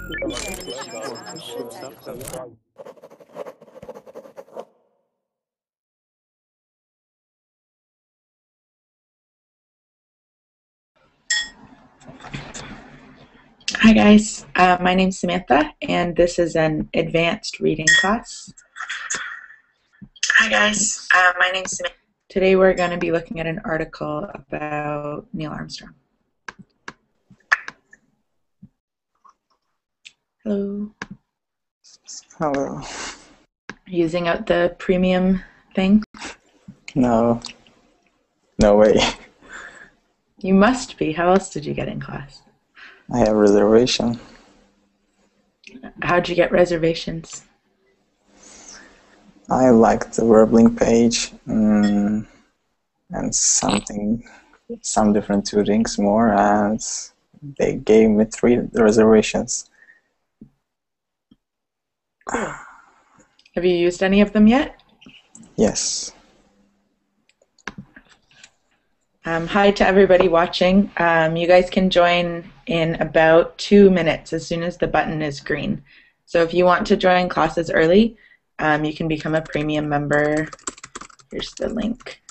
Hi guys, my name's Samantha, and this is an advanced reading class. Hi guys, my name's Samantha. Today we're going to be looking at an article about Neil Armstrong. Hello. Hello. Using out the premium thing? No. No way. You must be. How else did you get in class? I have reservation. How'd you get reservations? I liked the Verbling page and some different tutings more, and they gave me 3 reservations. Cool. Have you used any of them yet? Yes. Hi to everybody watching. You guys can join in about 2 minutes as soon as the button is green. So if you want to join classes early, you can become a premium member. Here's the link.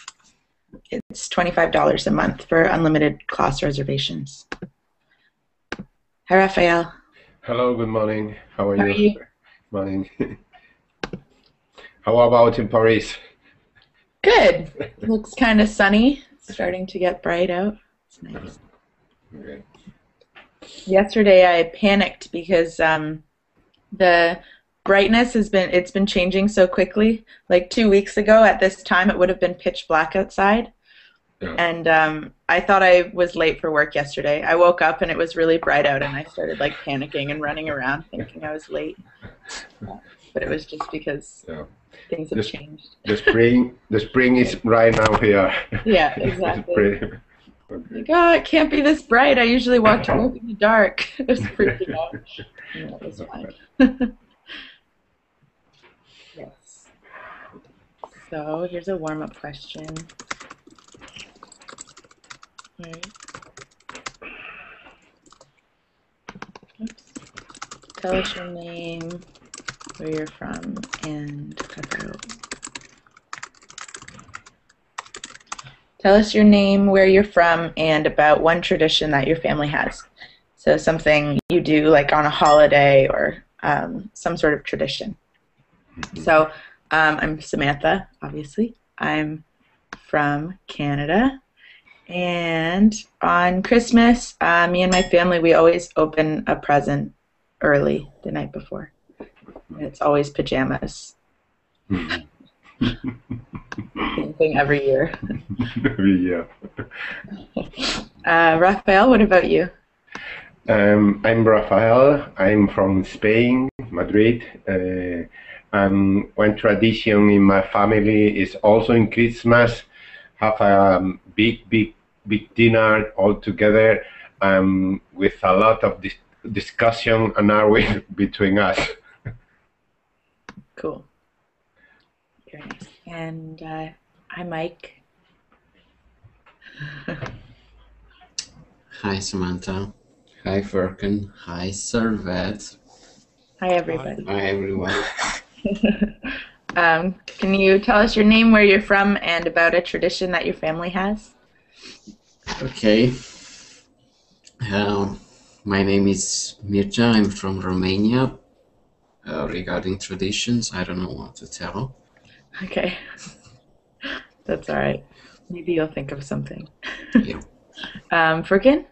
It's $25 a month for unlimited class reservations. Hi, Raphael. Hello, good morning. How are you? Good morning. How about in Paris? Good. It looks kind of sunny. It's starting to get bright out. It's nice. Okay. Yesterday I panicked because the brightness has been changing so quickly. Like 2 weeks ago at this time it would have been pitch black outside. Yeah. And I thought I was late for work yesterday. I woke up and it was really bright out and I started like panicking and running around thinking I was late. But it was just because things have changed. The spring is right now here. Yeah, exactly. Okay. Like, oh, it can't be this bright. I usually walk to work in the dark. It was freaking out. And that was fine. Yes. So here's a warm-up question. All right. Oops. Tell us your name, where you're from, and about. Tell us your name, where you're from, and about one tradition that your family has. So something you do like on a holiday or some sort of tradition. So I'm Samantha, obviously. I'm from Canada. And on Christmas, me and my family, we always open a present early the night before. And it's always pajamas. Same thing every year. Every year. Raphael, what about you? I'm Rafael. I'm from Spain, Madrid. And one tradition in my family is also in Christmas, have a big dinner all together with a lot of discussion and arguing between us. Cool. Very nice. And hi, Mike. Hi, Samantha. Hi, Furkan. Hi, Servet. Hi, everybody. Hi, everyone. Can you tell us your name, where you're from, and about a tradition that your family has? Okay. My name is Mircea. I'm from Romania. Regarding traditions, I don't know what to tell. Okay. That's all right. Maybe you'll think of something. Yeah. Furkan?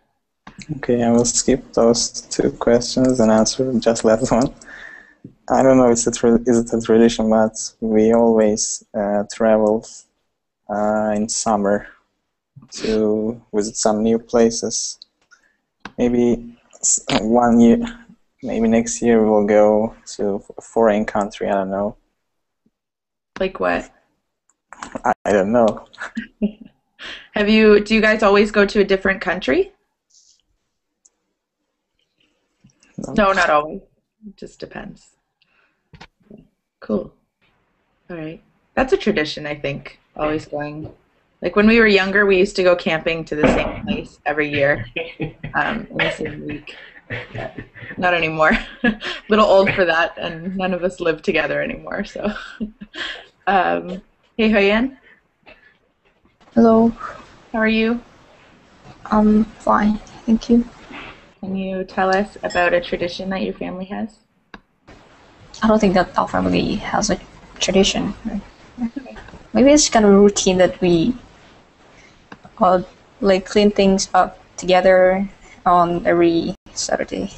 Okay, I will skip those 2 questions and answer just last one. I don't know if it's a tradition, but we always travel in summer to visit some new places. Maybe 1 year, maybe next year we'll go to a foreign country, I don't know. Like what? I don't know. Do you guys always go to a different country? No, not always. It just depends. Cool. All right. That's a tradition, I think. Always going. Like when we were younger, we used to go camping to the same place every year in the same week. Not anymore. A little old for that, and none of us live together anymore. So, hey, Hoyan, Hello, how are you? I'm fine, thank you. Can you tell us about a tradition that your family has? I don't think that our family has a tradition. Maybe it's kind of a routine that we like clean things up together on every Saturday.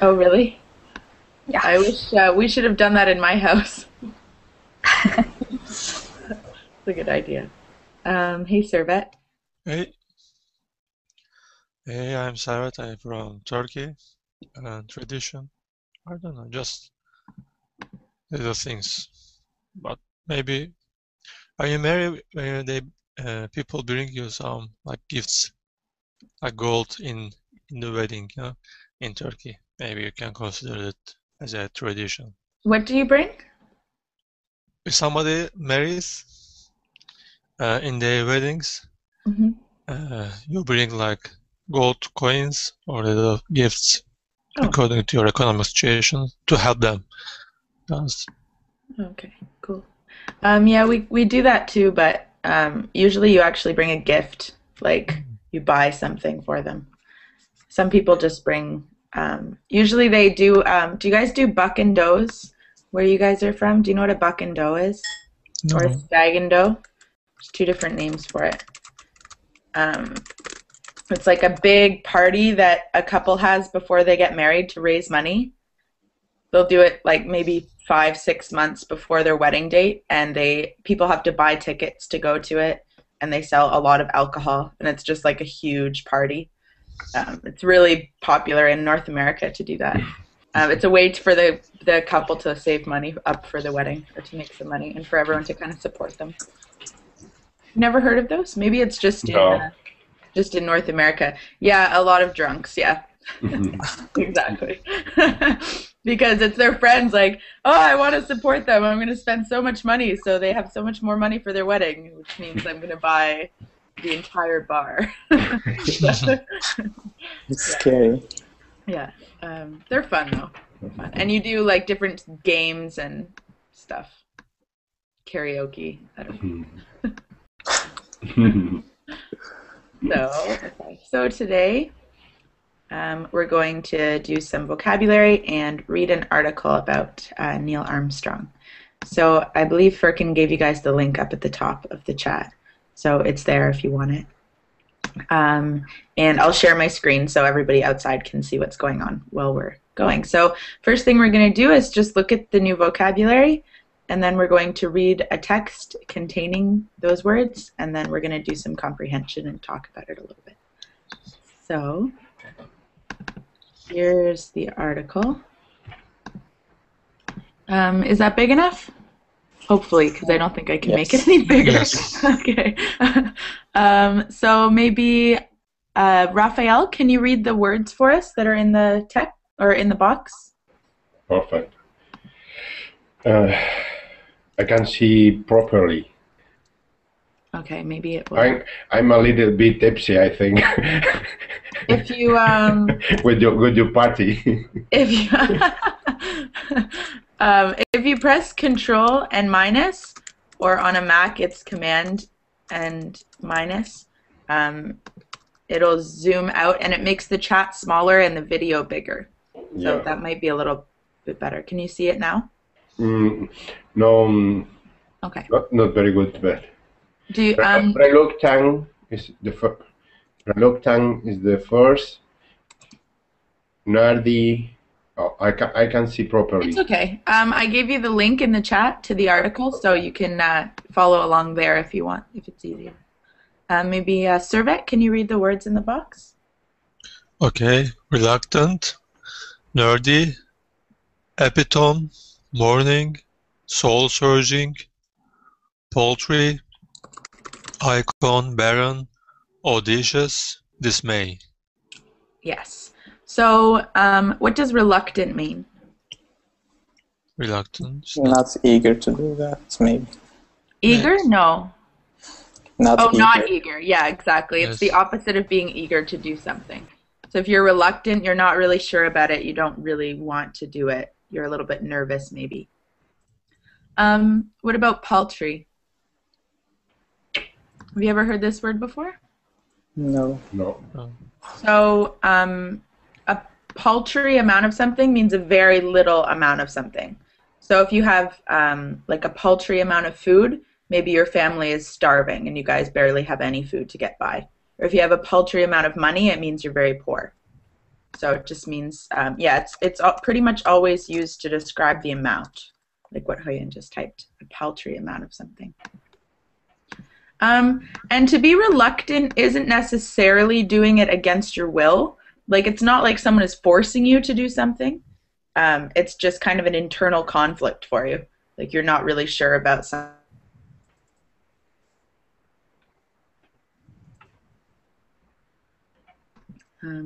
Oh, really? Yeah. I wish we should have done that in my house. It's a good idea. Hey, Servet. Hey, hey, I'm Servet. I'm from Turkey. Tradition, I don't know, just little things. But maybe when you marry, people bring you some like gifts, like gold in the wedding, in Turkey. Maybe you can consider it as a tradition. What do you bring? If somebody marries in their weddings, Mm-hmm. you bring like gold coins or little gifts Oh. according to your economic situation to help them. Yes. Okay, cool. Yeah, we do that too, but usually you actually bring a gift, like you buy something for them. Some people just bring. Usually they do. Do you guys do buck and does where you guys are from? Do you know what a buck and doe is? No. Or a stag and doe? There's two different names for it. It's like a big party that a couple has before they get married to raise money. They'll do it like maybe 5-6 months before their wedding date, and people have to buy tickets to go to it, and they sell a lot of alcohol, and it's just like a huge party. It's really popular in North America to do that. It's a way for the couple to save money up for the wedding, or to make some money, and for everyone to kind of support them. Never heard of those? Maybe it's just in North America. Yeah, a lot of drunks. Yeah, exactly. Because it's their friends. Like, oh, I want to support them. I'm going to spend so much money, so they have so much more money for their wedding, which means I'm going to buy the entire bar. It's scary. Yeah, they're fun though. They're fun, and you do like different games and stuff. Karaoke. I don't know. So today we're going to do some vocabulary and read an article about Neil Armstrong. So I believe Firkin gave you guys the link up at the top of the chat. So it's there if you want it. And I'll share my screen so everybody outside can see what's going on while we're going. So first thing we're going to do is just look at the new vocabulary, and then we're going to read a text containing those words, and then we're going to do some comprehension and talk about it a little bit. So here's the article. Is that big enough? Hopefully, because I don't think I can make it any bigger. Yes. Okay. So maybe, Raphael, can you read the words for us that are in the text or in the box? Perfect. I can see properly. Okay, maybe it will. I'm a little bit tipsy, I think. If you with your party. If you press Control and minus, or on a Mac it's Command and minus, it'll zoom out and it makes the chat smaller and the video bigger. So yeah, that might be a little bit better. Can you see it now? No. Okay. Not very good, but. Do you, reluctant is the first. Nerdy. Oh, I can see properly. It's okay. I gave you the link in the chat to the article, so you can follow along there if you want, if it's easier. Maybe Servet, can you read the words in the box? Okay. Reluctant, nerdy, epitome, morning, soul-surging, paltry, icon, barren, audacious, dismay. Yes. So, what does reluctant mean? Reluctant. Not eager to do that, maybe. Eager? No. Not eager. Not eager. Yeah, exactly. Yes. It's the opposite of being eager to do something. So if you're reluctant, you're not really sure about it, you don't really want to do it, you're a little bit nervous maybe. What about paltry? Have you ever heard this word before? No. No. So a paltry amount of something means a very little amount of something. So if you have like a paltry amount of food, maybe your family is starving and you guys barely have any food to get by. Or if you have a paltry amount of money, it means you're very poor. So it just means, yeah, it's pretty much always used to describe the amount, like what Hoyen just typed, a paltry amount of something. And to be reluctant isn't necessarily doing it against your will. Like, it's not like someone is forcing you to do something. It's just kind of an internal conflict for you. Like, you're not really sure about something.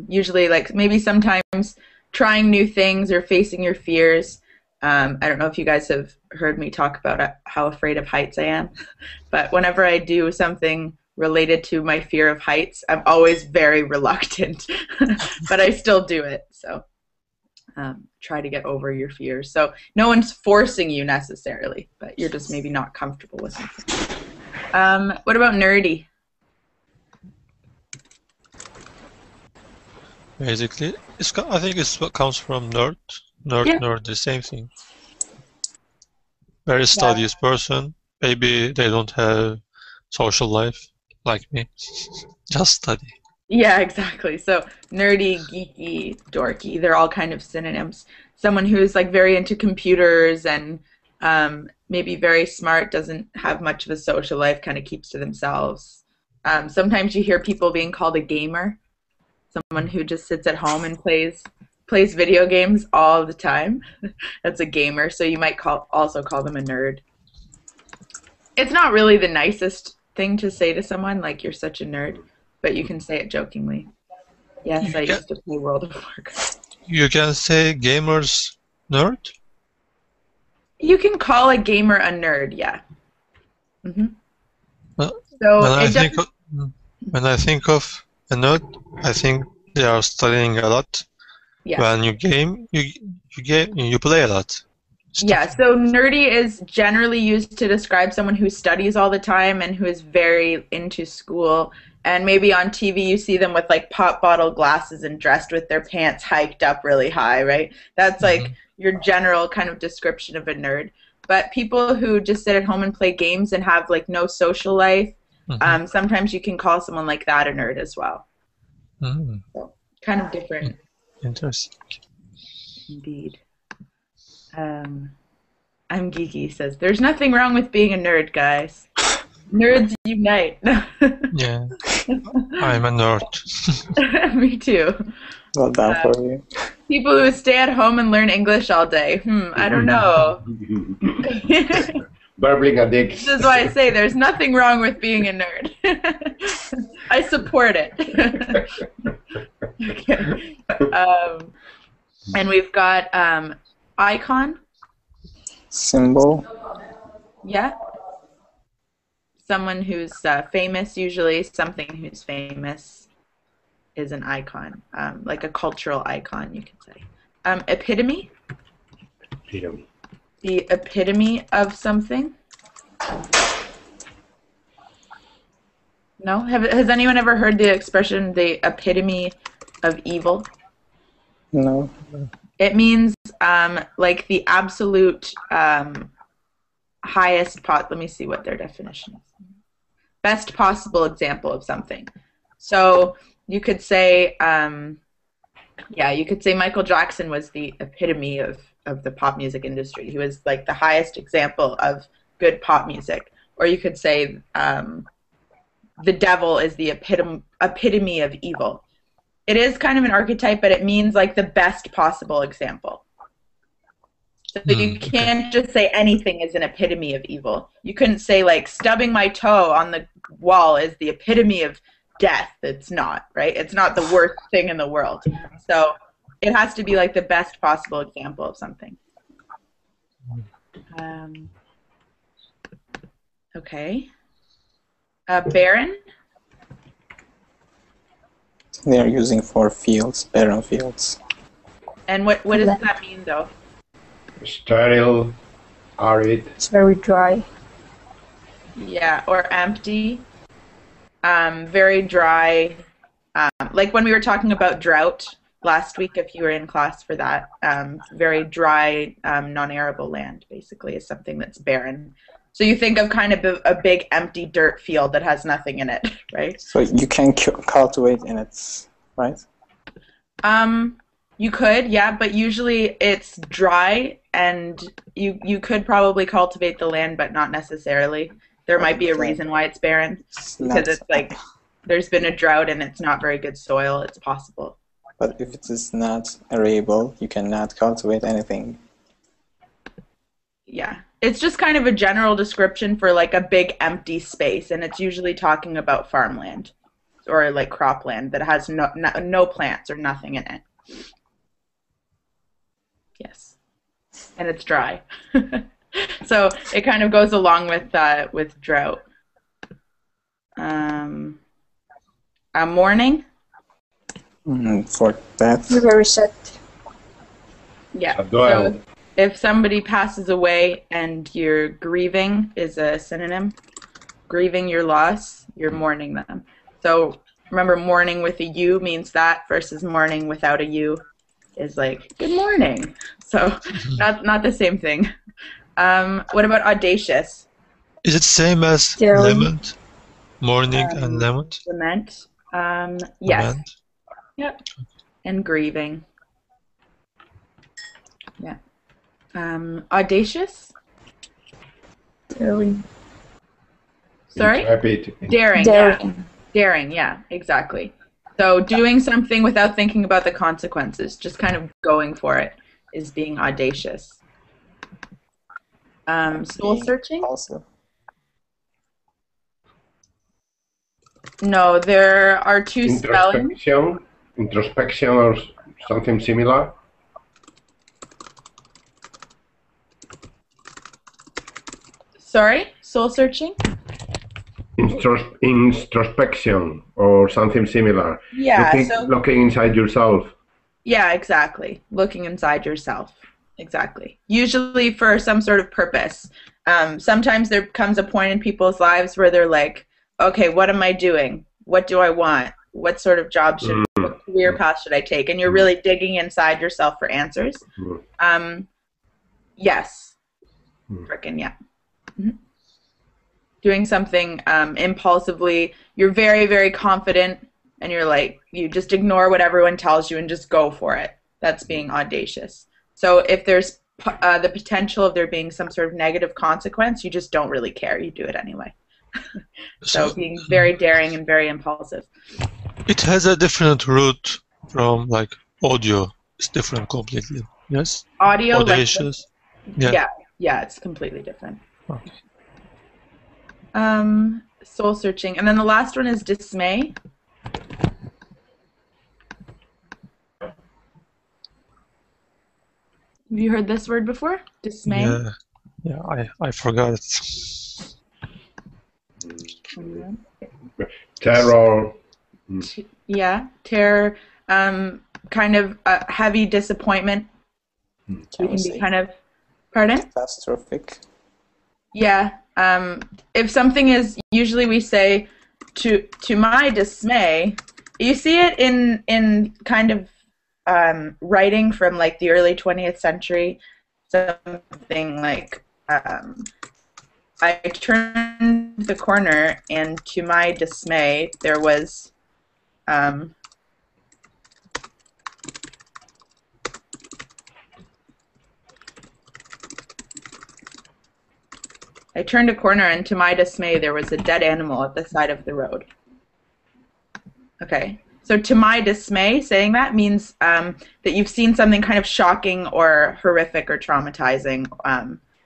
Usually, like, maybe sometimes trying new things or facing your fears. I don't know if you guys have heard me talk about how afraid of heights I am, but whenever I do something related to my fear of heights, I'm always very reluctant, but I still do it. So try to get over your fears. So no one's forcing you necessarily, but you're just maybe not comfortable with something. What about nerdy? Basically, I think it's what comes from nerd. Nerd, the same thing. Very studious person. Maybe they don't have social life like me. Just study. Yeah, exactly. So nerdy, geeky, dorky, they're all kind of synonyms. Someone who's like very into computers and maybe very smart, doesn't have much of a social life, kind of keeps to themselves. Sometimes you hear people being called a gamer. Someone who just sits at home and plays video games all the time. That's a gamer, so you might also call them a nerd. It's not really the nicest thing to say to someone, like, you're such a nerd, but you can say it jokingly. Yes, I used to play World of Warcraft. You can say gamers nerd? You can call a gamer a nerd, yeah. Mm-hmm. So when I think of a nerd, I think they are studying a lot. Yeah. When you game, you play a lot. Yeah, so nerdy is generally used to describe someone who studies all the time and who is very into school. And maybe on TV you see them with like pop bottle glasses and dressed with their pants hiked up really high, right? That's like your general kind of description of a nerd. But people who just sit at home and play games and have like no social life, sometimes you can call someone like that a nerd as well. So, kind of different. Interesting. Indeed. I'm geeky says, there's nothing wrong with being a nerd, guys. Nerds unite. Yeah, I'm a nerd. Me too. Well done for you. People who stay at home and learn English all day. I don't know. Burbling addicts. This is why I say there's nothing wrong with being a nerd. I support it. Okay. And we've got icon. Symbol. Yeah. Someone who's famous, usually something who's famous is an icon, like a cultural icon, you could say. Epitome. Epitome. The epitome of something. No? Has anyone ever heard the expression, the epitome of evil? No. It means like the absolute highest let me see what their definition is. Best possible example of something. So you could say, you could say Michael Jackson was the epitome of the pop music industry. He was like the highest example of good pop music. Or you could say the devil is the epitome of evil. It is kind of an archetype, but it means like the best possible example. So you can't just say anything is an epitome of evil. You couldn't say like stubbing my toe on the wall is the epitome of death. It's not, right? It's not the worst thing in the world. So it has to be like the best possible example of something. Okay. Barren. They are using for fields, barren fields. And what does that mean, though? Sterile, arid. It's very dry. Yeah, or empty. Very dry. Like when we were talking about drought last week, if you were in class for that, very dry, non-arable land, basically, is something that's barren. So you think of kind of a big empty dirt field that has nothing in it, right? So you can cultivate in it, right? You could, yeah, but usually it's dry, and you could probably cultivate the land, but not necessarily. There might be a reason why it's barren, because it's like there's been a drought and it's not very good soil. It's possible. But if it is not arable, you cannot cultivate anything. Yeah. It's just kind of a general description for like a big empty space, and it's usually talking about farmland or like cropland that has no plants or nothing in it. Yes. And it's dry. So it kind of goes along with drought. Mourning? For that. You're very sad. Yeah. Adore. So if somebody passes away and you're grieving is a synonym, grieving your loss, you're mourning them. So remember, mourning with a U means that versus mourning without a U is like, good morning. So not the same thing. What about audacious? Is it same as Daring. lament? Mourning and lament? Lament. Yes. Lament? Yep. And grieving. Yeah. Audacious? Daring. Sorry? Intrepid. Daring. Daring. Yeah. Daring, yeah, exactly. So doing something without thinking about the consequences, just kind of going for it, is being audacious. Soul searching? Also. No, there are two spellings. Introspection or something similar. Sorry? Soul searching? Introspection or something similar. Yeah, Looking inside yourself. Yeah, exactly. Looking inside yourself. Exactly. Usually for some sort of purpose. Sometimes there comes a point in people's lives where they're like, okay, what am I doing? What do I want? What sort of job what career path should I take? And you're really digging inside yourself for answers. Yes. Frickin' yeah. Mm-hmm. Doing something impulsively. You're very, very confident, and you're like, you just ignore what everyone tells you and just go for it. That's being audacious. So if there's the potential of there being some sort of negative consequence, you just don't really care. You do it anyway. So being very daring and very impulsive. It has a different root from like audio. It's different completely. Yes? Audio, audacious. Like, yeah, it's completely different. Okay. Soul searching. And then the last one is dismay. Have you heard this word before? Dismay? Yeah, I forgot it. Terror. Yeah, terror. Kind of heavy disappointment. You can be kind of, pardon? Catastrophic. Yeah. If something is, usually we say, to my dismay, you see it in kind of writing from like the early 20th century, something like, I turned the corner and to my dismay there was I turned a corner and to my dismay there was a dead animal at the side of the road. Okay. So to my dismay, saying that means that you've seen something kind of shocking or horrific or traumatizing,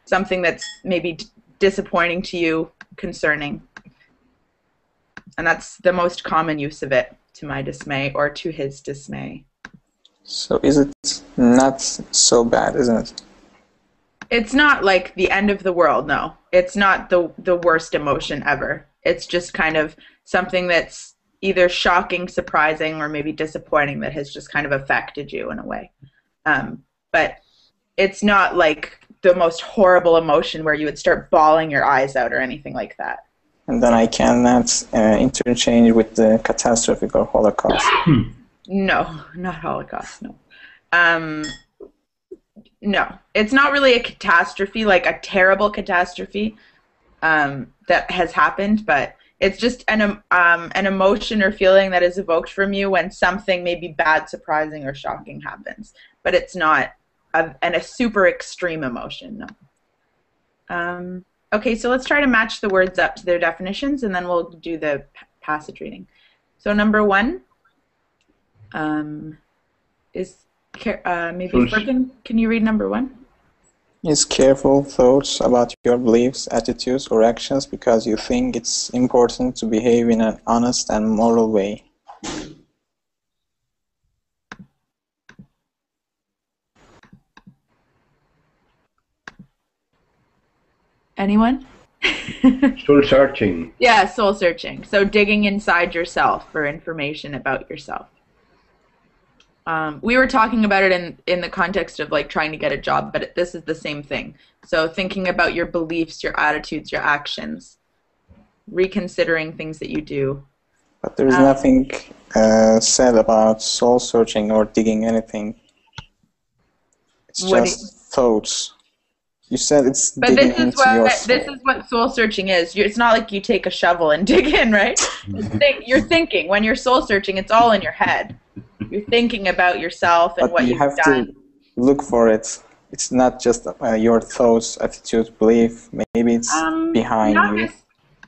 something that's maybe disappointing to you, concerning. And that's the most common use of it, to my dismay or to his dismay. So is it not so bad, isn't it? It's not like the end of the world, no. It's not the worst emotion ever. It's just kind of something that's either shocking, surprising, or maybe disappointing that has just kind of affected you in a way. But it's not like the most horrible emotion where you would start bawling your eyes out or anything like that. And then I cannot interchange with the catastrophic or Holocaust. No, not Holocaust, no. No, it's not really a catastrophe, like a terrible catastrophe that has happened, but it's just an emotion or feeling that is evoked from you when something maybe bad, surprising, or shocking happens. But it's not a super extreme emotion, no. Okay, so let's try to match the words up to their definitions, and then we'll do the passage reading. So number 1 is maybe Flurkin. Can you read number 1? Is careful thoughts about your beliefs, attitudes, or actions because you think it's important to behave in an honest and moral way. Anyone? Soul searching. Yeah, soul searching. So digging inside yourself for information about yourself. We were talking about it in the context of like trying to get a job, but this is the same thing. So thinking about your beliefs, your attitudes, your actions, reconsidering things that you do. But there's nothing said about soul searching or digging anything. It's just thoughts. You said it's digging into your soul. This is what soul searching is. It's not like you take a shovel and dig in, right? You're thinking. When you're soul searching, it's all in your head. You're thinking about yourself and what you've done. But you have to look for it. It's not just your thoughts, attitudes, belief. Maybe it's behind you.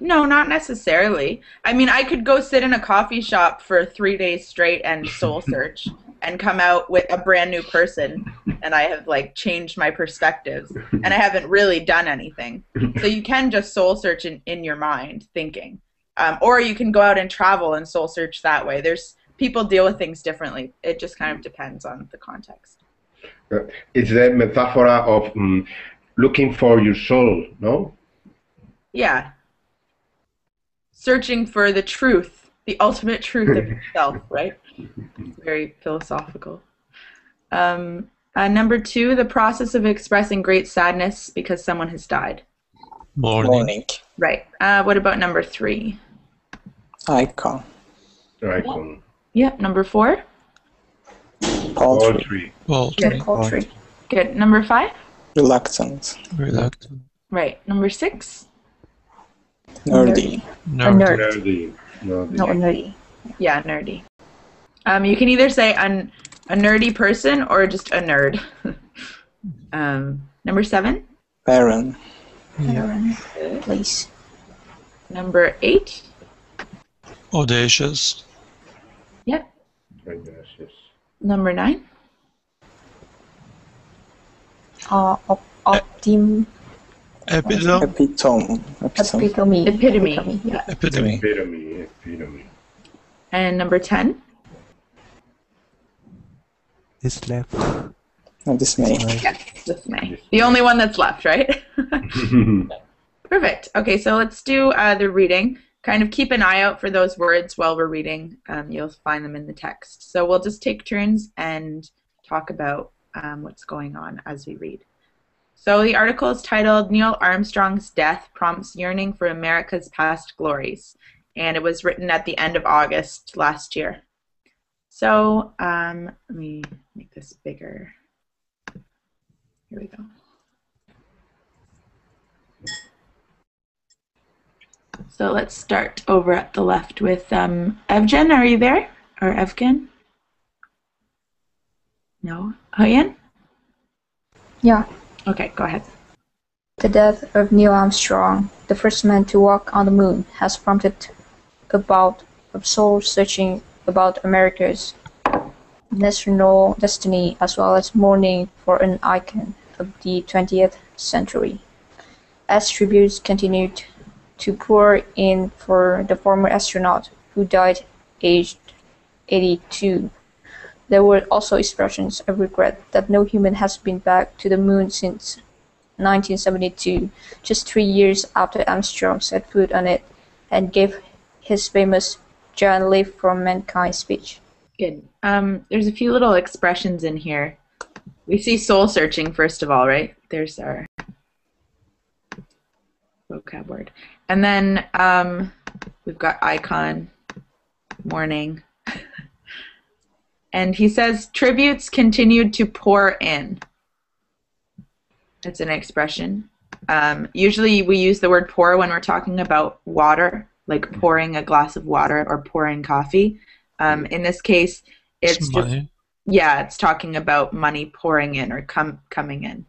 No, not necessarily. I mean, I could go sit in a coffee shop for 3 days straight and soul search and come out with a brand new person, and I have like changed my perspectives, and I haven't really done anything. So you can just soul search in your mind, thinking, or you can go out and travel and soul search that way. People deal with things differently. It just kind of depends on the context. It's the metaphor of looking for your soul, no? Yeah. Searching for the truth, the ultimate truth of yourself, right? Very philosophical. Number 2, the process of expressing great sadness because someone has died. Mourning. Right. What about number 3? Icon. Icon. Yeah. Number 4? Paltry. Good. Paltry. Good. Number 5? Reluctant. Right. Number 6? Nerdy. Nerdy. No, nerdy. Yeah, nerdy. You can either say a nerdy person or just a nerd. Number 7? Barren. Barren, please. Number 8? Audacious. Yep. Audacious. Number 9? Optim. Epitome. Epitome. Yeah. Epitome. And number 10? Is left. Dismay. Yes, dismay. The only one that's left, right? Perfect. Okay, so let's do the reading. Kind of keep an eye out for those words while we're reading. You'll find them in the text. So we'll just take turns and talk about what's going on as we read. So the article is titled Neil Armstrong's Death Prompts Yearning for America's Past Glories, and it was written at the end of August last year. So let me make this bigger. Here we go. So let's start over at the left with Evgen. Are you there? Or Evgen? No? Hoyan? Yeah. Okay, go ahead. The death of Neil Armstrong, the first man to walk on the moon, has prompted a bout of soul-searching about America's national destiny as well as mourning for an icon of the 20th century. As tributes continued to pour in for the former astronaut who died aged 82, there were also expressions of regret that no human has been back to the moon since 1972, just 3 years after Armstrong set foot on it and gave his famous giant leap from mankind speech. Good. There's a few little expressions in here. We see soul searching, first of all, right? There's our vocab word. And then we've got icon, morning. And he says, tributes continued to pour in. That's an expression. Usually we use the word pour when we're talking about water, like pouring a glass of water or pouring coffee. In this case, it's money. Yeah, it's talking about money pouring in or coming in.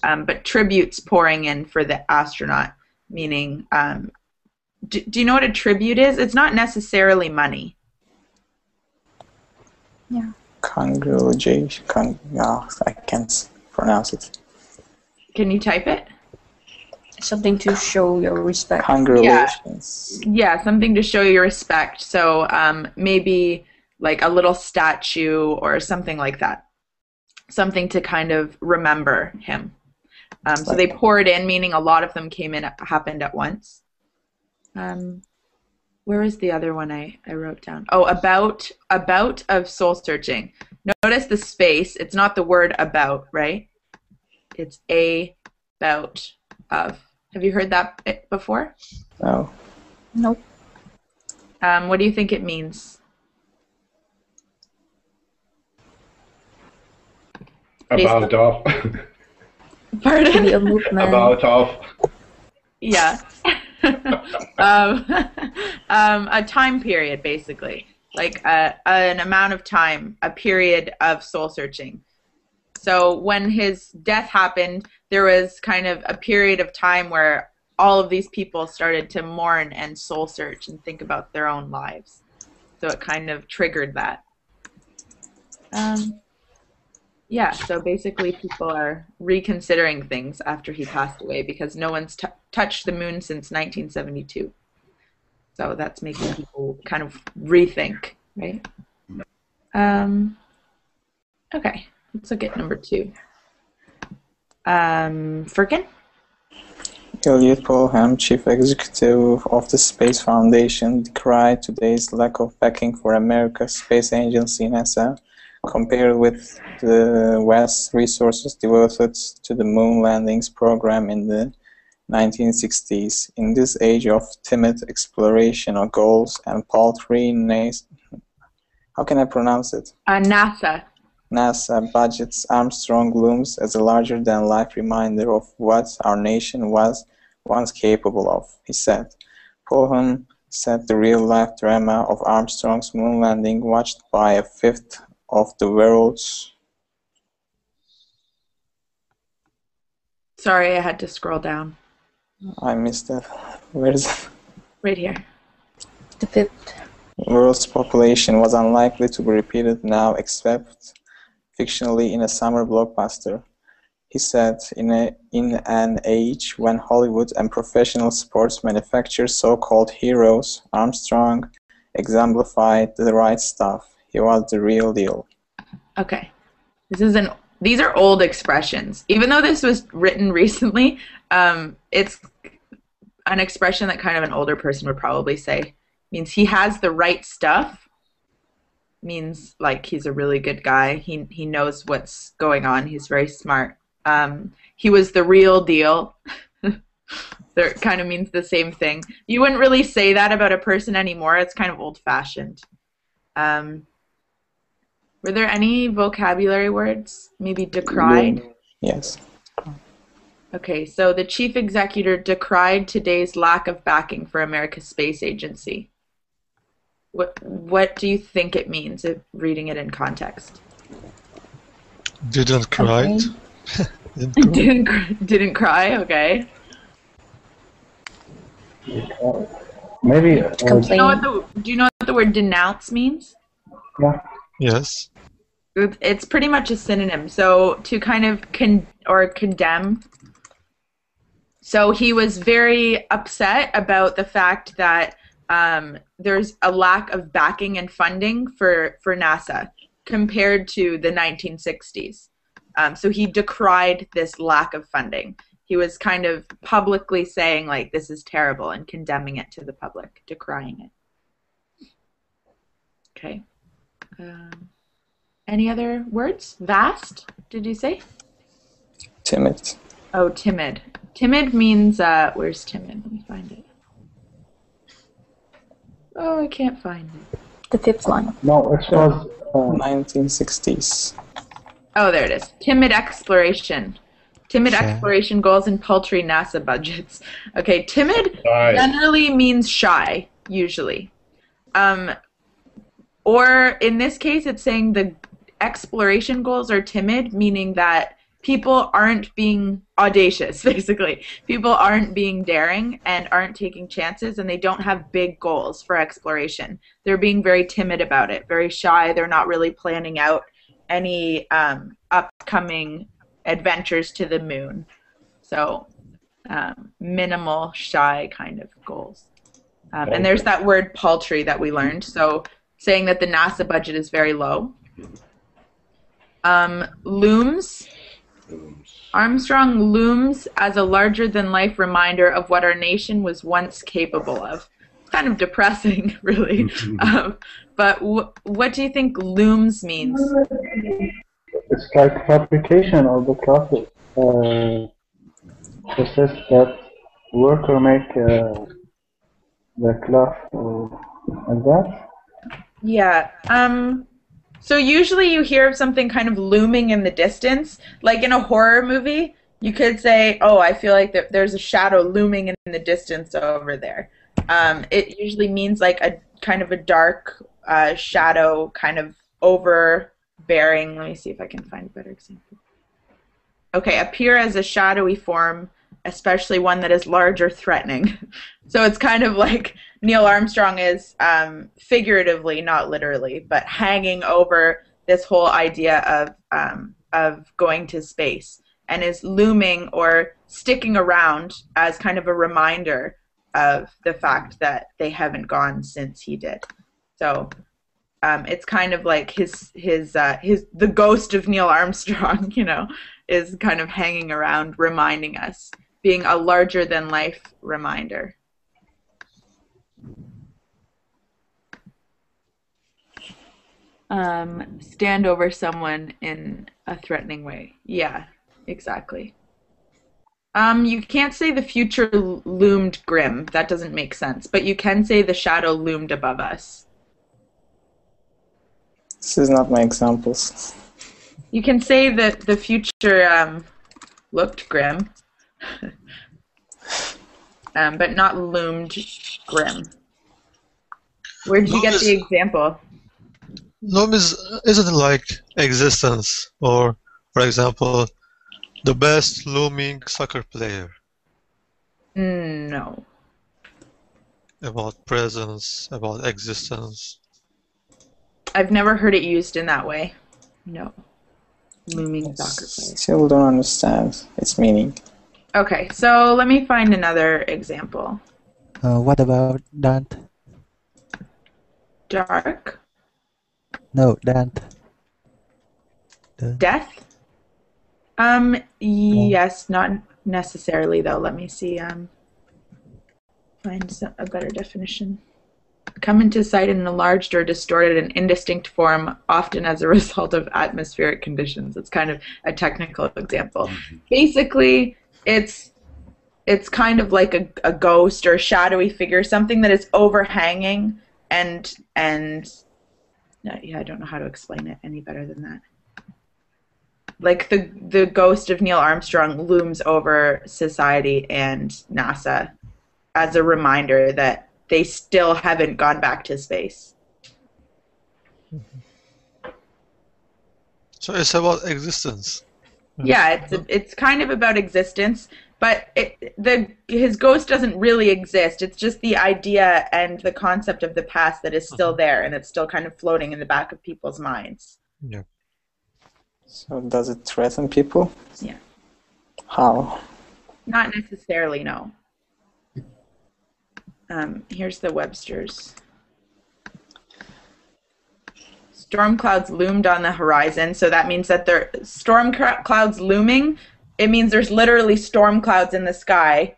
But tributes pouring in for the astronaut, meaning, do you know what a tribute is? It's not necessarily money. Yeah. Congratulations. I can't pronounce it. Can you type it? Something to show your respect. Congratulations. Yeah, something to show your respect. So maybe like a little statue or something like that. Something to kind of remember him. So they poured in, meaning a lot of them happened at once. Where is the other one I wrote down? Oh, about of soul searching. Notice the space. It's not the word about, right? It's a bout of. Have you heard that before? No. Nope. What do you think it means? About of. Pardon? Be a movement. About of. Yeah. A time period, basically. Like an amount of time, a period of soul searching. So when his death happened, there was kind of a period of time where all of these people started to mourn and soul search and think about their own lives. So it kind of triggered that. Yeah, so basically people are reconsidering things after he passed away because no one's touched the moon since 1972. So that's making people kind of rethink, right? Okay, let's look at number 2. Firkin? Elliot Polham, chief executive of the Space Foundation, decried today's lack of backing for America's space agency, NASA, compared with the vast resources devoted to the moon landings program in the 1960s. In this age of timid exploration of goals and paltry how can I pronounce it? NASA. NASA budgets, Armstrong looms as a larger-than-life reminder of what our nation was once capable of, he said. Polham said the real-life drama of Armstrong's moon landing, watched by a fifth of the world's... Sorry, I had to scroll down. I missed that. Where is it? Right here. The fifth. World's population was unlikely to be repeated now, except fictionally in a summer blockbuster. He said, in an age when Hollywood and professional sports manufacture so-called heroes, Armstrong exemplified the right stuff. He was the real deal. Okay. These are old expressions. Even though this was written recently, it's an expression that kind of an older person would probably say. Means he has the right stuff. Means like he's a really good guy. He knows what's going on. He's very smart. He was the real deal. That kind of means the same thing. You wouldn't really say that about a person anymore. It's kind of old-fashioned. Were there any vocabulary words? Maybe decried? Yes. Okay, so the chief executive decried today's lack of backing for America's space agency. What do you think it means, reading it in context? Didn't cry. Okay. Didn't cry, okay. Maybe. Complain. Do you know what the word denounce means? Yeah. Yes. It's pretty much a synonym. So to kind of condemn. So he was very upset about the fact that there's a lack of backing and funding for NASA compared to the 1960s. So he decried this lack of funding. He was kind of publicly saying, like, this is terrible and condemning it to the public, decrying it. Okay. Any other words? Vast, did you say? Timid. Oh, timid. Timid means, where's timid? Let me find it. Oh, I can't find it. The fifth line. No, it was 1960s. Oh, there it is. Timid exploration. Timid Okay. exploration goals and paltry NASA budgets. Okay, timid Right. generally means shy, usually. Or in this case, it's saying the exploration goals are timid, meaning that people aren't being audacious, basically. People aren't being daring and aren't taking chances, and they don't have big goals for exploration. They're being very timid about it, very shy. They're not really planning out any upcoming adventures to the moon. So minimal, shy kind of goals. And there's that word paltry that we learned. So saying that the NASA budget is very low. Looms. Armstrong looms as a larger-than-life reminder of what our nation was once capable of. It's kind of depressing, really. But what do you think looms means? it's like fabrication of the classes. Process that worker make the cloth like that. Yeah. So usually you hear of something kind of looming in the distance. Like in a horror movie, you could say, oh, I feel like there's a shadow looming in the distance over there. It usually means like a kind of a dark shadow kind of overbearing. Let me see if I can find a better example. Okay, appear as a shadowy form, especially one that is large or threatening. So it's kind of like Neil Armstrong is figuratively, not literally, but hanging over this whole idea of going to space, and is looming or sticking around as kind of a reminder of the fact that they haven't gone since he did. So it's kind of like the ghost of Neil Armstrong, you know, is kind of hanging around, reminding us, being a larger-than-life reminder. Stand over someone in a threatening way. Yeah, exactly. You can't say the future loomed grim. That doesn't make sense. But you can say the shadow loomed above us. This is not my examples. You can say that the future looked grim, but not loomed grim. Where did you get the example? Loom isn't like existence, or, for example, the best looming soccer player. No. About presence, about existence. I've never heard it used in that way. No. Looming soccer player. Still don't understand its meaning. Okay, so let me find another example. What about Dante? Dark. No, Dante. Death? Yes, not necessarily though. Let me see. Find a better definition. Come into sight in an enlarged or distorted and indistinct form, often as a result of atmospheric conditions. It's kind of a technical example. Basically, it's kind of like a ghost or a shadowy figure, something that is overhanging and yeah, I don't know how to explain it any better than that. Like the ghost of Neil Armstrong looms over society and NASA as a reminder that they still haven't gone back to space. So it's about existence. Yeah, it's kind of about existence, but his ghost doesn't really exist. It's just the idea and the concept of the past that is still there, and it's still kind of floating in the back of people's minds. Yeah. So does it threaten people? Yeah. How? Not necessarily, no. Here's the Webster's. Storm clouds loomed on the horizon, so that means that there storm clouds looming. It means there's literally storm clouds in the sky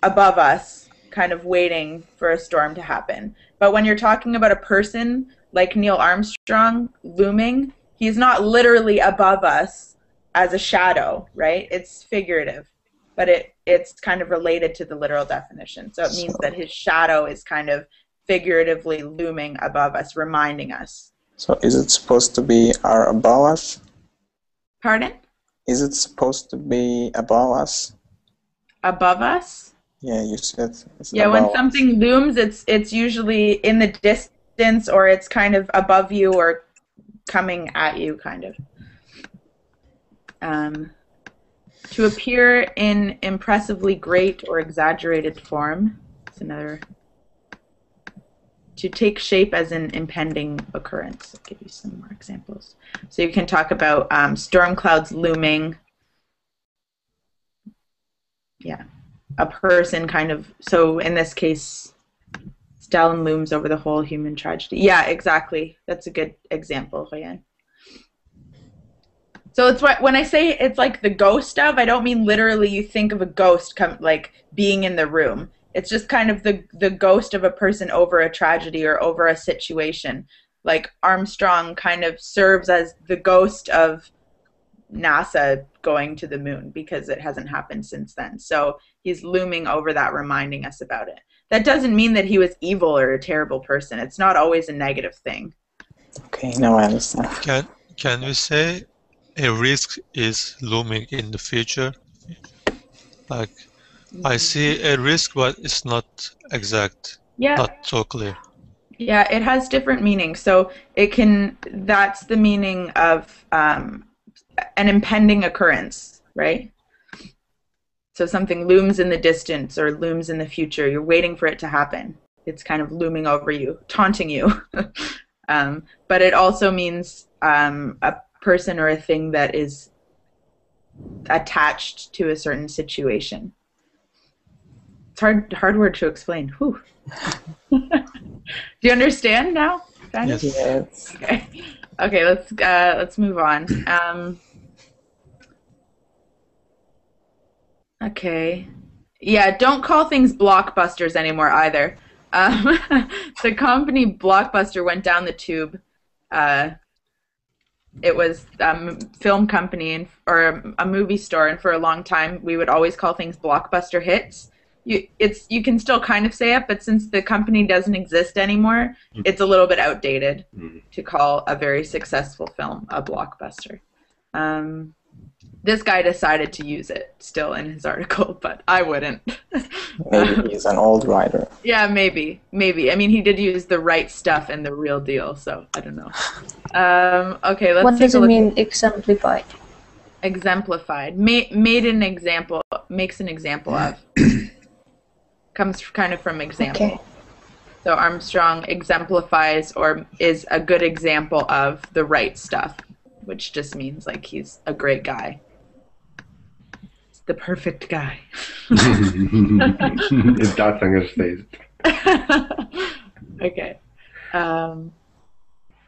above us, kind of waiting for a storm to happen. But when you're talking about a person like Neil Armstrong looming, he's not literally above us as a shadow, right? It's figurative, but it's kind of related to the literal definition. So it means that his shadow is kind of figuratively looming above us, reminding us. So is it supposed to be are above us? Pardon? Is it supposed to be above us? Above us? Yeah, you said it's Yeah, when something looms, it's usually in the distance, or it's kind of above you or coming at you, kind of. To appear in impressively great or exaggerated form. That's another. To take shape as an impending occurrence. I'll give you some more examples. So you can talk about storm clouds looming. Yeah. A person kind of, so in this case, Stalin looms over the whole human tragedy. Yeah, exactly. That's a good example, Ryan. So it's what, when I say it's like the ghost of, I don't mean literally you think of a ghost like being in the room. It's just kind of the ghost of a person over a tragedy or over a situation. Like Armstrong kind of serves as the ghost of NASA going to the moon because it hasn't happened since then. So he's looming over that, reminding us about it. That doesn't mean that he was evil or a terrible person. It's not always a negative thing. Okay, now I understand. Can we say a risk is looming in the future? Like, I see a risk, but it's not exact. Yeah. Not so clear. Yeah, it has different meanings. So it can, that's the meaning of an impending occurrence, right? So something looms in the distance or looms in the future. You're waiting for it to happen. It's kind of looming over you, taunting you. But it also means a person or a thing that is attached to a certain situation. It's hard word to explain. Whew. Do you understand now? Yes. Okay. Let's move on. Okay. Yeah, don't call things blockbusters anymore either. The company Blockbuster went down the tube. It was a film company or a movie store, and for a long time we would always call things blockbuster hits. You can still kind of say it, but since the company doesn't exist anymore, it's a little bit outdated to call a very successful film a blockbuster. This guy decided to use it still in his article, but I wouldn't. Maybe he's an old writer. Yeah, maybe. I mean, he did use the right stuff and the real deal, so I don't know. Okay, let's What take does a it look. mean, exemplified? Exemplified. Made an example, makes an example of. Comes kind of from example. Okay. So Armstrong exemplifies or is a good example of the right stuff, which just means like he's a great guy. It's the perfect guy. It does understand. Okay.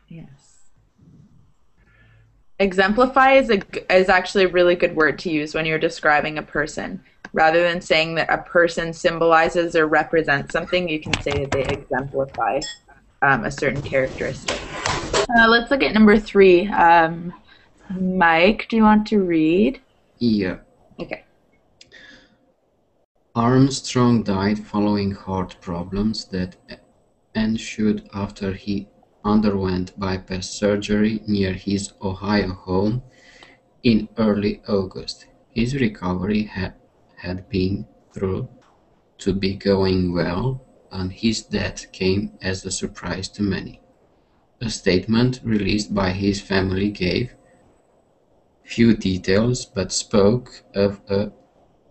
Yes. Exemplify is actually a really good word to use when you're describing a person. Rather than saying that a person symbolizes or represents something, you can say that they exemplify a certain characteristic. Let's look at number 3. Mike, do you want to read? Yeah. Okay. Armstrong died following heart problems that ensued after he underwent bypass surgery near his Ohio home in early August. His recovery had been thought to be going well, and his death came as a surprise to many. A statement released by his family gave few details but spoke of a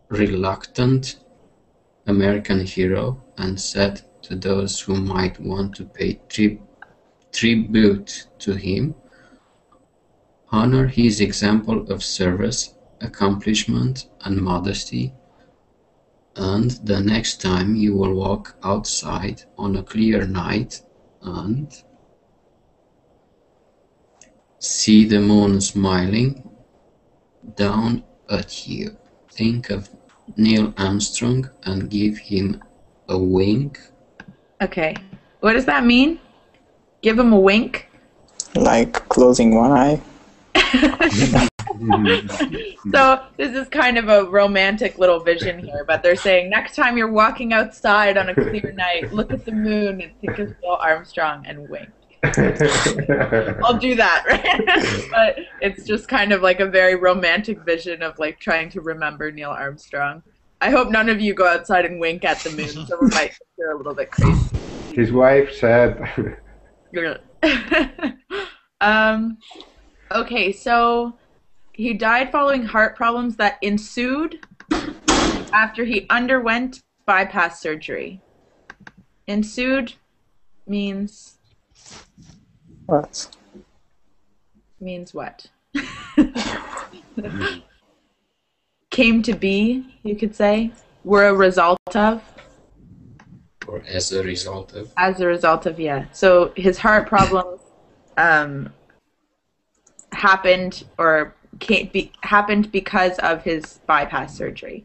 reluctant American hero and said to those who might want to pay tribute to him, honor his example of service, accomplishment, and modesty, and the next time you will walk outside on a clear night and see the moon smiling down at you, think of Neil Armstrong and give him a wink. Okay. What does that mean? Give him a wink. Like closing one eye. So this is kind of a romantic little vision here, but they're saying next time you're walking outside on a clear night, look at the moon and think of Neil Armstrong and wink. I'll do that, right? But it's just kind of like a very romantic vision of like trying to remember Neil Armstrong. I hope none of you go outside and wink at the moon. Someone might think you're a little bit crazy. His wife said. Okay, so he died following heart problems that ensued after he underwent bypass surgery. Ensued means What? means what? Came to be, you could say. Were a result of. Or as a result of. As a result of, yeah. So his heart problems happened or happened because of his bypass surgery.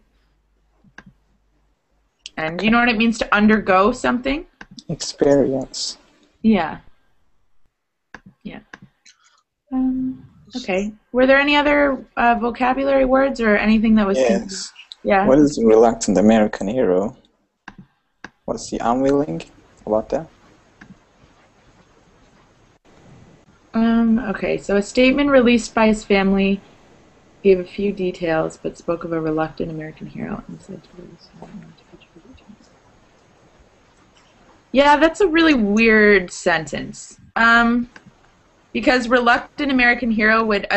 And do you know what it means to undergo something? Experience. Yeah. Yeah. Okay. Were there any other vocabulary words or anything that was... Yes. Yeah. What is the reluctant American hero? Was he unwilling about that? Okay, so a statement released by his family gave a few details, but spoke of a reluctant American hero and said to release him. Yeah, that's a really weird sentence. Because reluctant American hero would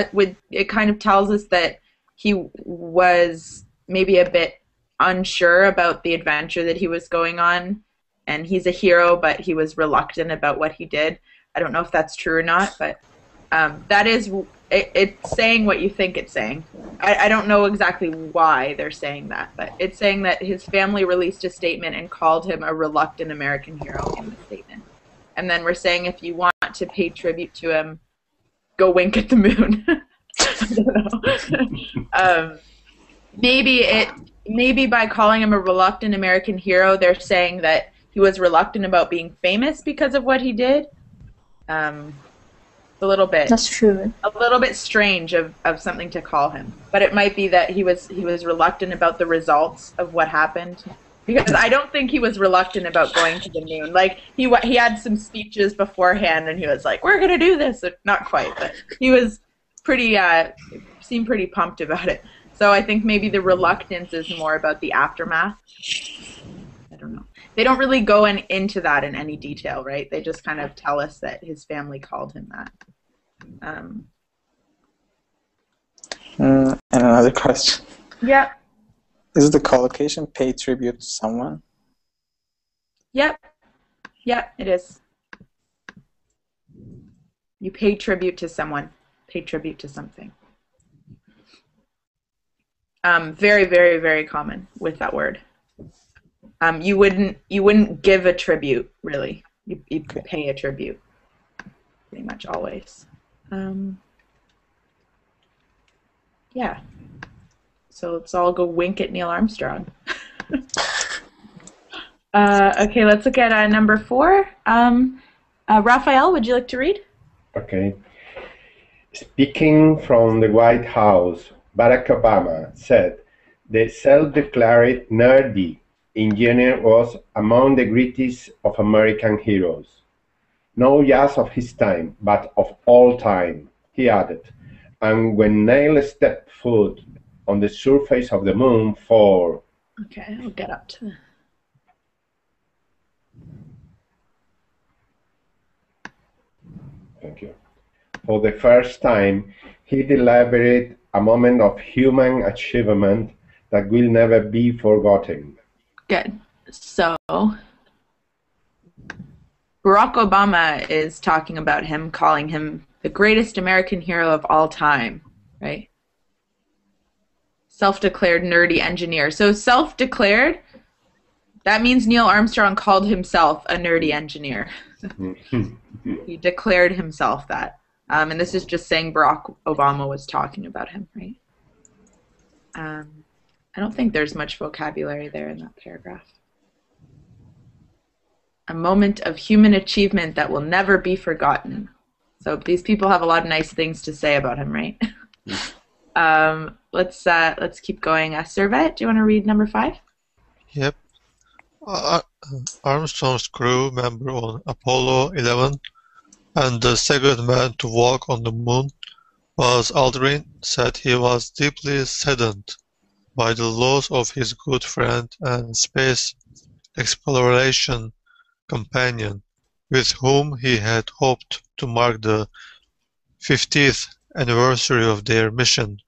it kind of tells us that he was maybe a bit unsure about the adventure that he was going on, and he's a hero, but he was reluctant about what he did. I don't know if that's true or not, but that is it's saying what you think it's saying. I don't know exactly why they're saying that, but it's saying that his family released a statement and called him a reluctant American hero in the statement. And then we're saying if you want to pay tribute to him, go wink at the moon. I don't know. Maybe by calling him a reluctant American hero, they're saying that he was reluctant about being famous because of what he did. A little bit. That's true. A little bit strange of something to call him, but it might be that he was reluctant about the results of what happened, because I don't think he was reluctant about going to the moon. Like he had some speeches beforehand, and he was like, "We're gonna do this." Not quite, but he was pretty seemed pretty pumped about it. So I think maybe the reluctance is more about the aftermath. I don't know. They don't really go into that in any detail, right? They just kind of tell us that his family called him that. And another question. Yeah. Is the collocation pay tribute to someone? Yep. Yeah, it is. You pay tribute to someone. Pay tribute to something. Very, very, very common with that word. You wouldn't give a tribute, really. You pay a tribute, pretty much always. Yeah. So let's all go wink at Neil Armstrong. Okay, let's look at number 4. Raphael, would you like to read? Okay. Speaking from the White House, Barack Obama said the self-declared nerdy engineer was among the greatest of American heroes. Not just of his time, but of all time, he added. And when Neil stepped foot on the surface of the moon for... Okay, I'll get up to... Thank you. For the first time, he delivered a moment of human achievement that will never be forgotten. Good. So, Barack Obama is talking about him, calling him the greatest American hero of all time, right? Self-declared nerdy engineer. So self-declared, that means Neil Armstrong called himself a nerdy engineer. He declared himself that. And this is just saying Barack Obama was talking about him, right? I don't think there's much vocabulary there in that paragraph. a moment of human achievement that will never be forgotten. So these people have a lot of nice things to say about him, right? Let's keep going. Servet, do you want to read number 5? Yep. Armstrong's crew member on Apollo 11 and the second man to walk on the moon, Buzz Aldrin, said he was deeply saddened by the loss of his good friend and space exploration companion, with whom he had hoped to mark the 50th anniversary of their mission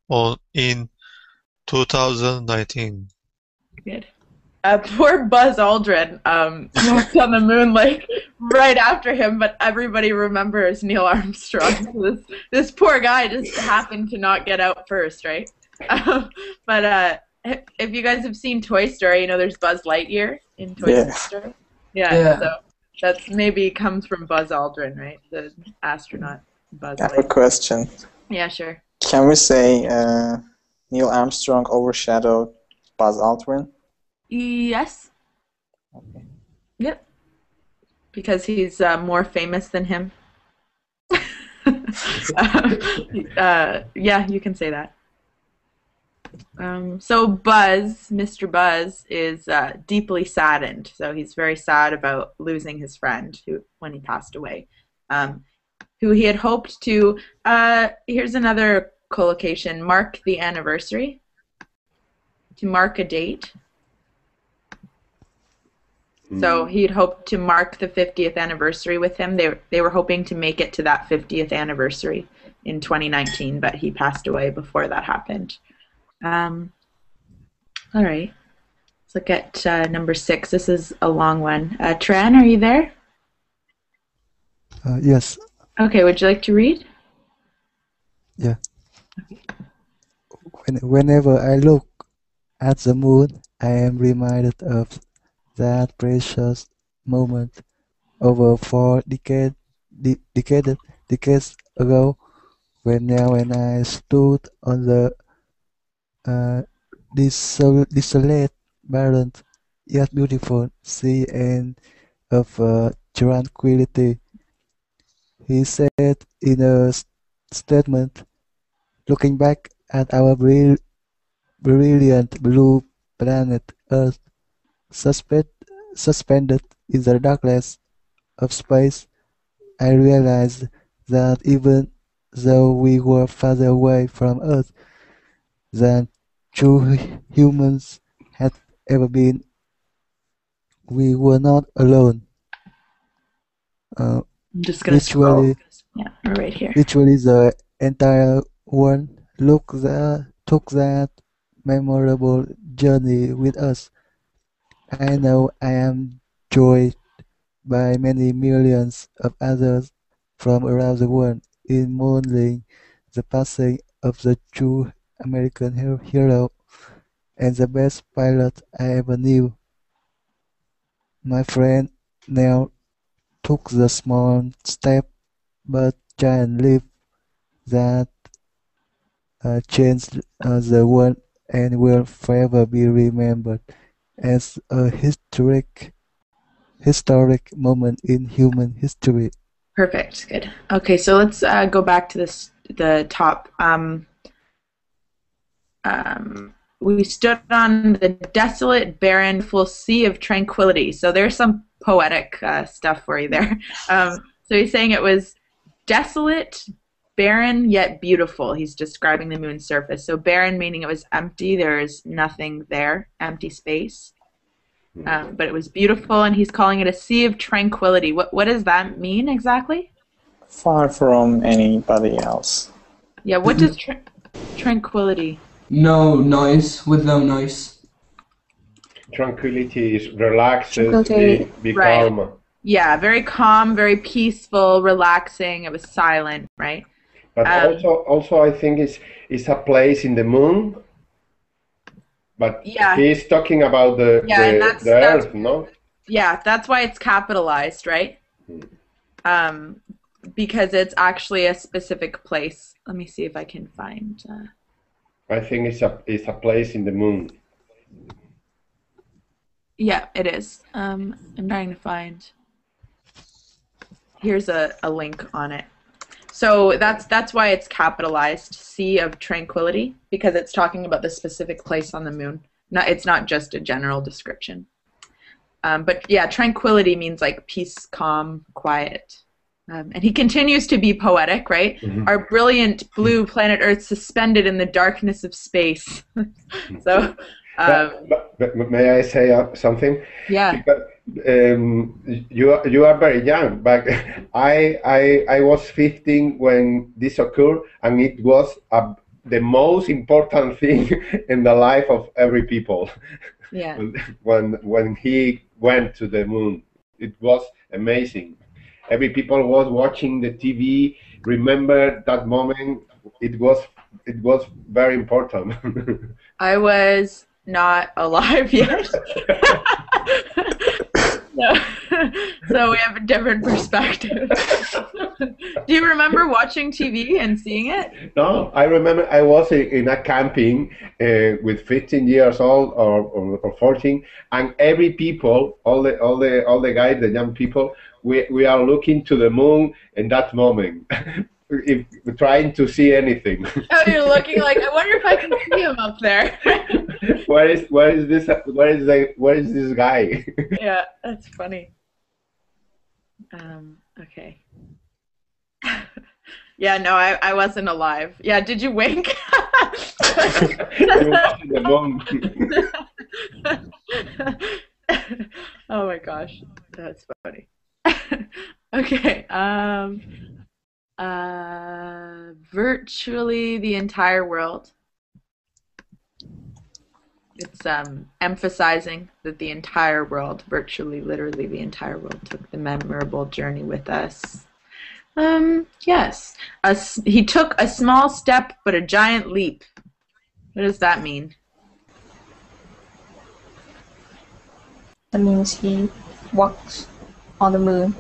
in 2019. Good. Poor Buzz Aldrin walked on the moon like right after him, but everybody remembers Neil Armstrong. This poor guy just happened to not get out first, right? But if you guys have seen Toy Story, you know there's Buzz Lightyear in Toy Story. Yeah. So that's maybe comes from Buzz Aldrin, right? The astronaut Buzz Lightyear. I have a question. Yeah, sure. Can we say Neil Armstrong overshadowed Buzz Aldrin? Yes. Okay. Yep. Because he's more famous than him. Yeah, you can say that. So Buzz, Mr. Buzz, is deeply saddened. So he's very sad about losing his friend when he passed away, who he had hoped to, here's another collocation, mark the anniversary, to mark a date. So he'd hoped to mark the 50th anniversary with him. They were hoping to make it to that 50th anniversary in 2019, but he passed away before that happened. All right. Let's look at number 6. This is a long one. Tran, are you there? Yes. Okay, would you like to read? Yeah. Whenever I look at the moon, I am reminded of that precious moment over 4 decades ago, when I stood on the desolate, barren, yet beautiful sea and of tranquility. He said in a statement, looking back at our brilliant blue planet Earth, suspended in the darkness of space, I realized that even though we were farther away from Earth than true humans had ever been, we were not alone. I'm just going to scroll. Yeah, we're right here. Literally, the entire world took that memorable journey with us. I know I am joined by many millions of others from around the world in mourning the passing of the true American hero and the best pilot I ever knew. My friend now took the small step but giant leap that changed the world and will forever be remembered as a historic moment in human history. Perfect. Good. Okay, so let's go back to the top. We stood on the desolate, barren, full sea of tranquility. So there's some poetic stuff for you there. So he's saying it was desolate, barren, yet beautiful. He's describing the moon's surface. So barren meaning it was empty. There is nothing there, empty space. But it was beautiful, and he's calling it a sea of tranquility. What does that mean exactly? Far from anybody else. Yeah, what does tranquility? No noise, with no noise. Tranquility is relaxed, be right. calm. Yeah, very calm, very peaceful, relaxing. It was silent, right? But also I think it's a place in the moon. But yeah. He's talking about the Earth, no? Yeah, that's why it's capitalized, right? Because it's actually a specific place. Let me see if I can find. I think it's a place in the moon. Yeah, it is. I'm trying to find. Here's a link on it. So that's why it's capitalized, Sea of Tranquility, because it's talking about the specific place on the moon. It's not just a general description. But yeah, tranquility means like peace, calm, quiet. And he continues to be poetic, right? Mm-hmm. Our brilliant blue planet Earth suspended in the darkness of space. So, but may I say something? Yeah. Because, you are very young, but I was 15 when this occurred, and it was the most important thing in the life of every people. Yeah. When he went to the moon, it was amazing. Every people was watching the TV. Remember that moment? It was very important. I was not alive yet. So we have a different perspective. Do you remember watching TV and seeing it? No, I remember I was in a camping with 15 years old or 14, and every people, all the guys, the young people, we are looking to the moon in that moment. If trying to see anything. Oh, you're looking like, I wonder if I can see him up there. Where is this guy? Yeah, that's funny. Okay. Yeah, no, I wasn't alive. Yeah, did you wink? You watching the moon. Oh my gosh, that's funny. Okay. Virtually the entire world. It's emphasizing that the entire world, virtually, literally the entire world, took the memorable journey with us. Yes. He took a small step, but a giant leap. What does that mean? That means he walks on the moon.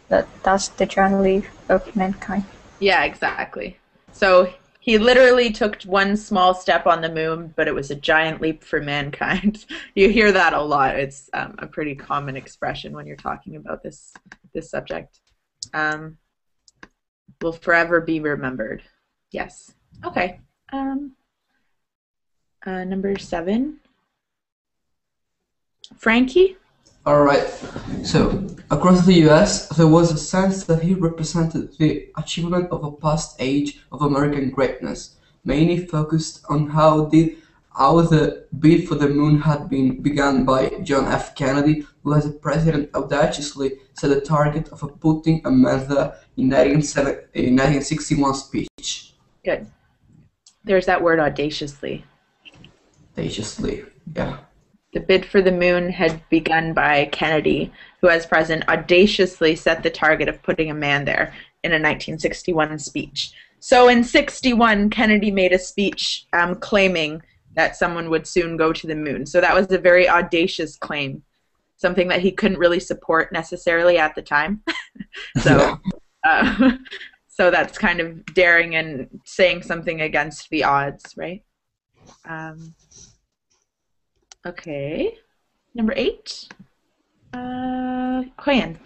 That's the giant leap of mankind. Yeah, exactly. So he literally took one small step on the moon, but it was a giant leap for mankind. You hear that a lot. It's a pretty common expression when you're talking about this subject. Will forever be remembered. Yes. Okay. Number 7. Frankie? Alright, so across the US, there was a sense that he represented the achievement of a past age of American greatness, mainly focused on how the bid for the moon had been begun by John F. Kennedy, who as a president audaciously set the target of putting a man there in 1961 speech. Good. There's that word audaciously. Audaciously, yeah. The bid for the moon had begun by Kennedy, who as president audaciously set the target of putting a man there in a 1961 speech. So in 61, Kennedy made a speech claiming that someone would soon go to the moon. So that was a very audacious claim, something that he couldn't really support necessarily at the time. So, so that's kind of daring and saying something against the odds, right? Okay, number 8. Koyan.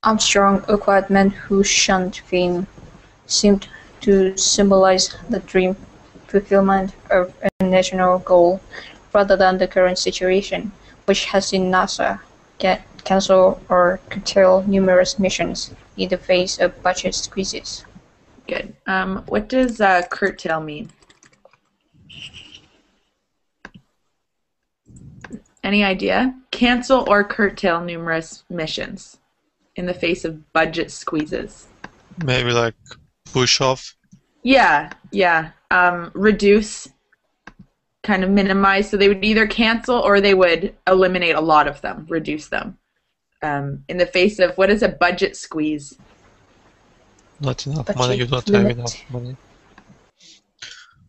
Armstrong, a quiet man who shunned fame, seemed to symbolize the dream fulfillment of a national goal rather than the current situation, which has seen NASA cancel or curtail numerous missions in the face of budget squeezes. Good. What does curtail mean? Any idea? Cancel or curtail numerous missions in the face of budget squeezes. Maybe like push off. Yeah. Reduce, kind of minimize. So they would either cancel or they would eliminate a lot of them, reduce them. In the face of, what is a budget squeeze? Not enough Budget money, you don't have enough money.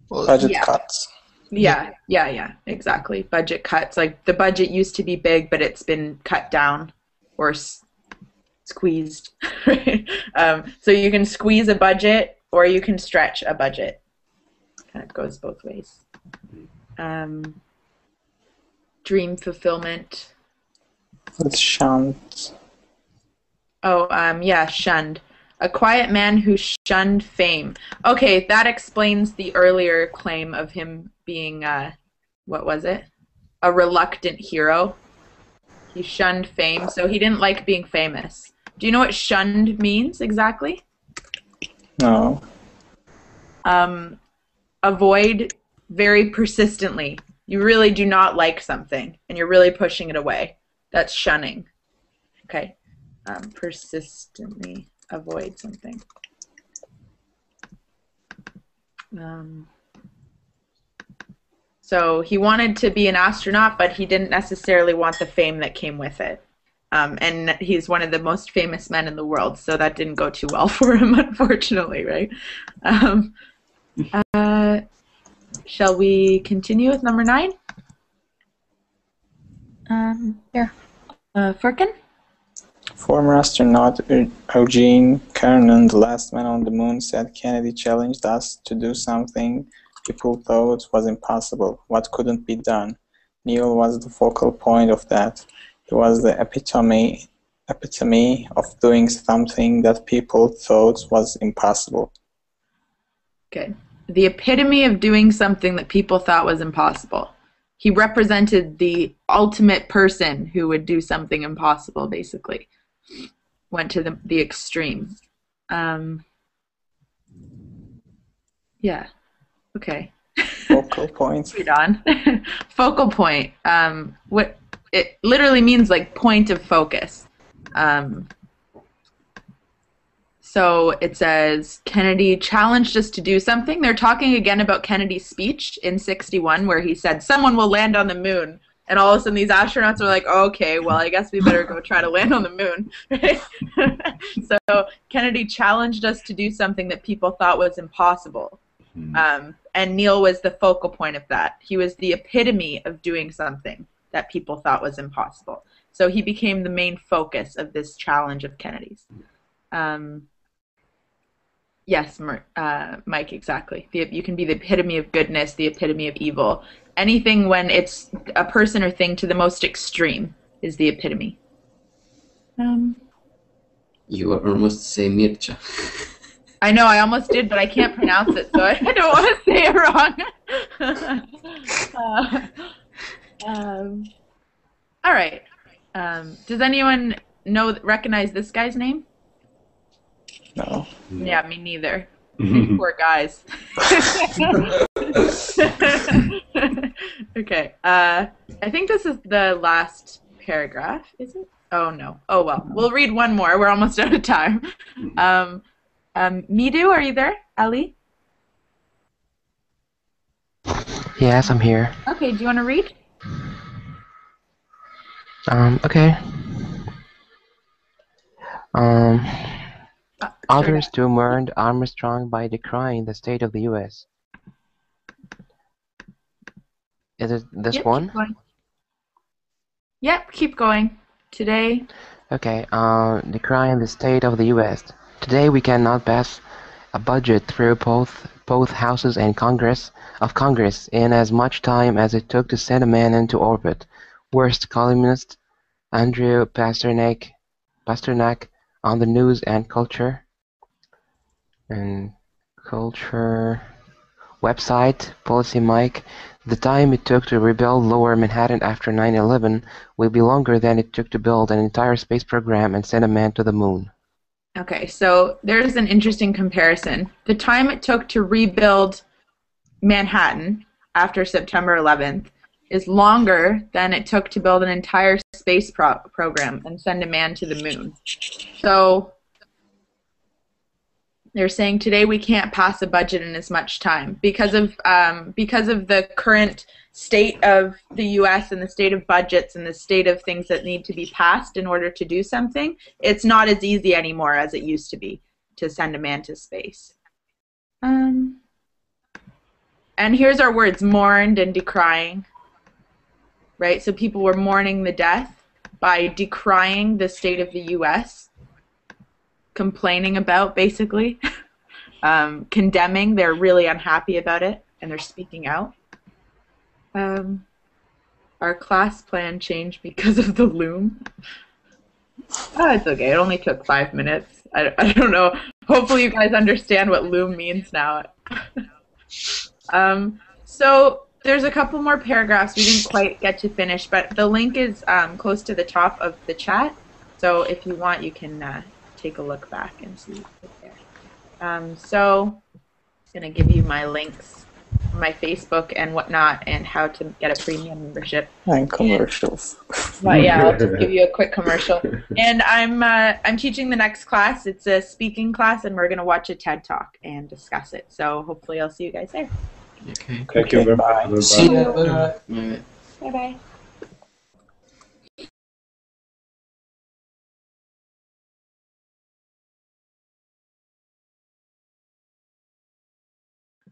Well, Budget cuts. Yeah, exactly. Budget cuts. Like the budget used to be big, but it's been cut down or squeezed. Right? So you can squeeze a budget or you can stretch a budget. Kind of goes both ways. Dream fulfillment. It's shunned. Oh, yeah, shunned. A quiet man who shunned fame. Okay, that explains the earlier claim of him being, what was it? A reluctant hero. He shunned fame, so he didn't like being famous. Do you know what shunned means exactly? No. Avoid very persistently. You really do not like something, and you're really pushing it away. That's shunning. Okay. Persistently avoid something. So he wanted to be an astronaut, but he didn't necessarily want the fame that came with it. And he's one of the most famous men in the world, so that didn't go too well for him, unfortunately, right? Shall we continue with number 9? Yeah. Firkin? Former astronaut Eugene Cernan, the last man on the moon, said Kennedy challenged us to do something people thought was impossible, what couldn't be done. Neil was the focal point of that. He was the epitome of doing something that people thought was impossible. Okay. The epitome of doing something that people thought was impossible. He represented the ultimate person who would do something impossible, basically. Went to the extreme. Yeah. Okay. Focal point. Read on. Focal point. What it literally means, like point of focus. So it says Kennedy challenged us to do something. They're talking again about Kennedy's speech in '61 where he said someone will land on the moon. And all of a sudden these astronauts are like, okay, well, I guess we better go try to land on the moon. Right? So Kennedy challenged us to do something that people thought was impossible. And Neil was the focal point of that. He was the epitome of doing something that people thought was impossible. So he became the main focus of this challenge of Kennedy's. Yes, Mike, exactly. You can be the epitome of goodness, the epitome of evil. Anything when it's a person or thing to the most extreme is the epitome. You were almost say Mircea. I know, I almost did, but I can't pronounce it, so I don't want to say it wrong. All right. Does anyone recognize this guy's name? No. Yeah, me neither. These poor guys. Okay. I think this is the last paragraph, is it? Oh, no. Oh, well. We'll read one more. We're almost out of time. Midu, are you there? Ali? Yes, I'm here. Okay, do you want to read? Okay. Others too mourned Armstrong by decrying the state of the U.S. Is it this one? Yep, keep going. Today. Okay, decrying the state of the U.S. Today we cannot pass a budget through both houses and Congress in as much time as it took to send a man into orbit. Worst columnist Andrew Pasternak on the News and Culture website, Policy Mike. The time it took to rebuild Lower Manhattan after 9/11 will be longer than it took to build an entire space program and send a man to the moon. Okay, so there's an interesting comparison. The time it took to rebuild Manhattan after September 11th is longer than it took to build an entire space program and send a man to the moon. So they're saying today we can't pass a budget in as much time because of the current state of the U.S. and the state of budgets and the state of things that need to be passed in order to do something. It's not as easy anymore as it used to be to send a man to space. And here's our words: mourned and decrying. Right? So people were mourning the death by decrying the state of the U.S., complaining about, basically, condemning. They're really unhappy about it, and they're speaking out. Our class plan changed because of the loom. Oh, it's okay. It only took 5 minutes. I don't know. Hopefully you guys understand what loom means now. So there's a couple more paragraphs we didn't quite get to finish, but the link is close to the top of the chat. So if you want, you can take a look back and see what's there. So I'm going to give you my links, my Facebook and whatnot, and how to get a premium membership. And commercials. But yeah, I'll just give you a quick commercial. And I'm teaching the next class. It's a speaking class, and we're going to watch a TED Talk and discuss it. So hopefully I'll see you guys there. Okay. Thank you very much. See you. Bye. Bye-bye.